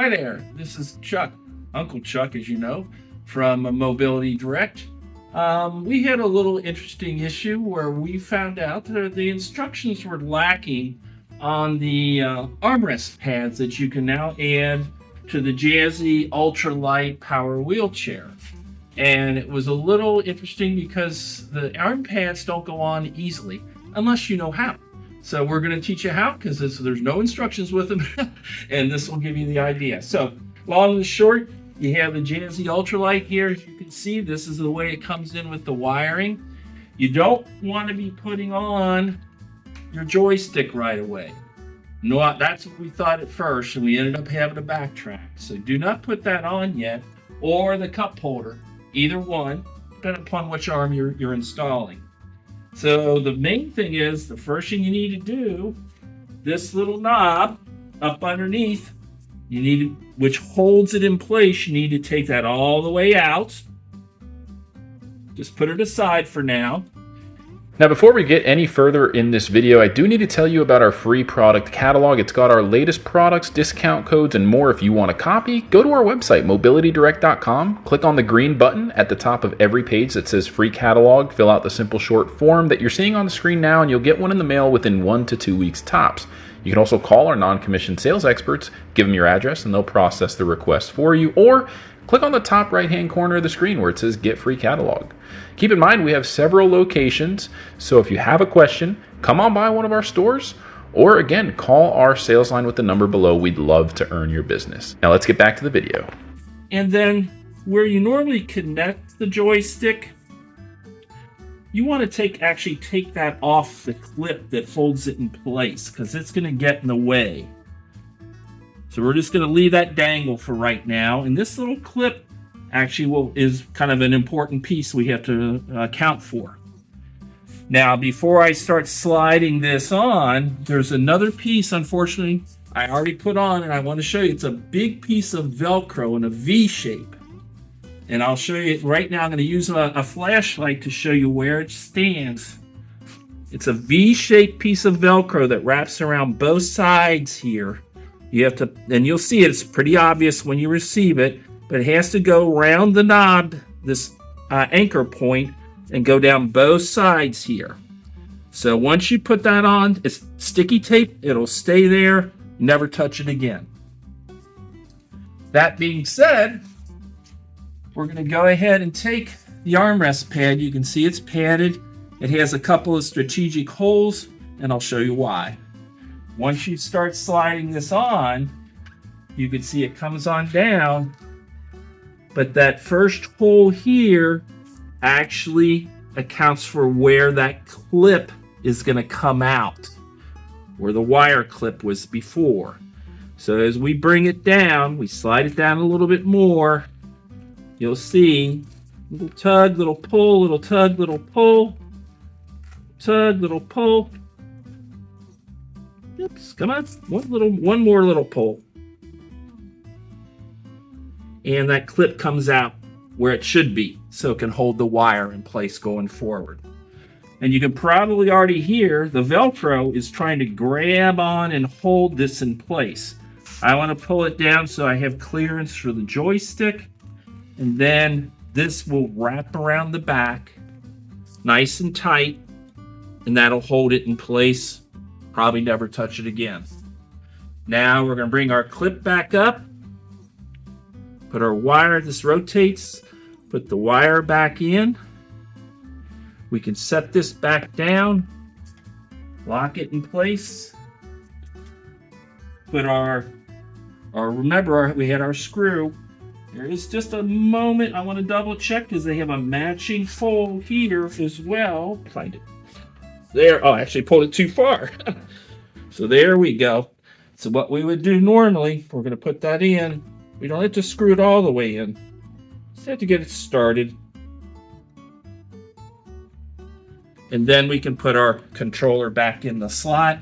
Hi there, this is Chuck, Uncle Chuck, as you know, from Mobility Direct. We had a little interesting issue where we found out that the instructions were lacking on the armrest pads that you can now add to the Jazzy ultralight power wheelchair. And it was a little interesting because the arm pads don't go on easily unless you know how. So we're going to teach you how, because there's no instructions with them, and this will give you the idea. So long and short, you have the Jazzy Ultralight here. As you can see, this is the way it comes in with the wiring. You don't want to be putting on your joystick right away. No, that's what we thought at first, and we ended up having to backtrack. So do not put that on yet, or the cup holder, either one, depending upon which arm you're installing. So the main thing is, the first thing you need to do, this little knob up underneath, which holds it in place, you need to take that all the way out. Just put it aside for now. Now, before we get any further in this video, I do need to tell you about our free product catalog. It's got our latest products, discount codes, and more. If you want a copy, go to our website, mobilitydirect.com. Click on the green button at the top of every page that says free catalog. Fill out the simple short form that you're seeing on the screen now, and you'll get one in the mail within 1 to 2 weeks tops. You can also call our non-commissioned sales experts, give them your address, and they'll process the request for you. Or click on the top right-hand corner of the screen where it says Get Free Catalog. Keep in mind, we have several locations, so if you have a question, come on by one of our stores, or again, call our sales line with the number below. We'd love to earn your business. Now let's get back to the video. And then where you normally connect the joystick, you want to actually take that off the clip that holds it in place, because it's going to get in the way. So we're just going to leave that dangle for right now. And this little clip actually is kind of an important piece we have to account for. Now, before I start sliding this on, there's another piece, unfortunately, I already put on, and I want to show you. It's a big piece of Velcro in a V shape. And I'll show you it right now. I'm going to use a flashlight to show you where it stands. It's a V-shaped piece of Velcro that wraps around both sides here. You have to, and you'll see it, it's pretty obvious when you receive it, but it has to go around the knob, this anchor point, and go down both sides here. So once you put that on, it's sticky tape, it'll stay there, never touch it again. That being said, we're going to go ahead and take the armrest pad. You can see it's padded. It has a couple of strategic holes, and I'll show you why. Once you start sliding this on, you can see it comes on down, but that first hole here actually accounts for where that clip is going to come out, where the wire clip was before. So as we bring it down, we slide it down a little bit more, you'll see little tug, little pull, little tug, little pull, tug, little pull. Oops, come on, one more little pull. And that clip comes out where it should be, so it can hold the wire in place going forward. And you can probably already hear the Velcro is trying to grab on and hold this in place. I want to pull it down so I have clearance for the joystick, and then this will wrap around the back nice and tight, and that'll hold it in place. Probably never touch it again. Now we're going to bring our clip back up, put our wire, this rotates, put the wire back in. We can set this back down, lock it in place, put remember we had our screw. There is just a moment I want to double check because they have a matching fold here as well. Find it. There, oh, I actually pulled it too far. So there we go. So what we would do normally, we're going to put that in. We don't have to screw it all the way in. Just have to get it started. And then we can put our controller back in the slot,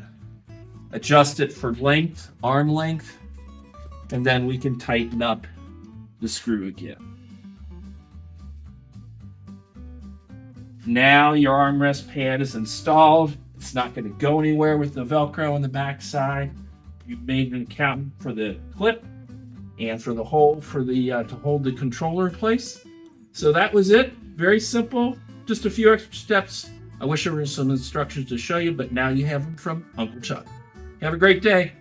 adjust it for length, arm length, and then we can tighten up the screw again. Now your armrest pad is installed. It's not going to go anywhere with the Velcro on the back side. You've made an account for the clip. and for the hole for the to hold the controller in place. So that was it. Very simple. Just a few extra steps. I wish there were some instructions to show you, but now you have them from Uncle Chuck. Have a great day.